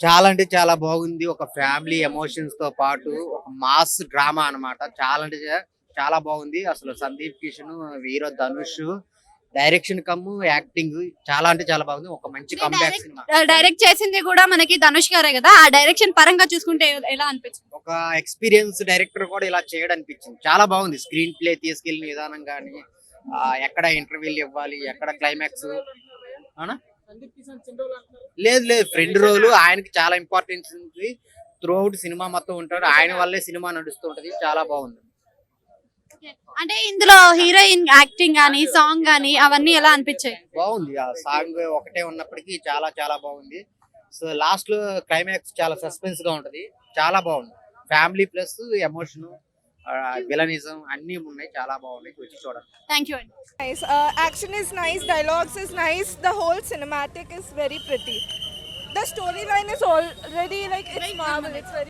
చాలా అంటే చాలా బాగుంది. ఒక ఫ్యామిలీ ఎమోషన్స్‌తో పాటు ఒక మాస్ డ్రామా అన్నమాట. చాలా అంటే చాలా బాగుంది. అసలు Sandeep Kishan, hero Dhanush direction come acting చాలా అంటే చాలా బాగుంది. ఒక మంచి అంటే కమ్‌బ్యాక్ సినిమా. డైరెక్ట్ చేసింది కూడా మనకి ధనుష్ గారే కదా! ఆ డైరెక్షన్ పరంగా చూసుకుంటే ఎలా అనిపించింది? ఒక ఎక్స్‌పీరియన్స్ డైరెక్టర్ కూడా ఇలా చేయడనిపించింది. చాలా బాగుంది. స్క్రీన్ ప్లే తీసుకెళ్ళిన విధానం గాని, ఎక్కడ ఇంటర్వ్యూలు ఇవ్వాలి, ఎక్కడ క్లైమాక్స్ అవునా? లేదు లేదు. ఫ్రెండ్ రోల్ ఆయనకి చాలా ఇంపార్టెన్స్ ఉంది. త్రూ ఔట్ సినిమా మొత్తం ఉంటాడు. ఆయన వల్లే సినిమా నడుస్తూ ఉంటది. చాలా బాగుంది. అంటే ఇందులో హీరోయిన్ యాక్టింగ్ గాని, సాంగ్ గాని అవన్నీ ఎలా అనిపించాయి? బాగుంది. ఆ సాంగ్ ఒకటే ఉన్నప్పటికీ చాలా చాలా బాగుంది. సో లాస్ట్‌లో క్లైమాక్స్ చాలా సస్పెన్స్‌గా ఉంటది. చాలా బాగుంది. ఫ్యామిలీ ప్లస్ ఎమోషన్, విలనిజం అన్నీ ఉన్నాయి. చాలా బాగున్నాయి. వచ్చి చూడండి. థాంక్ యూ అండి. Nice. Action is nice, dialogues is nice. The whole cinematic is very pretty. The storyline is already like it's marvelous. It's very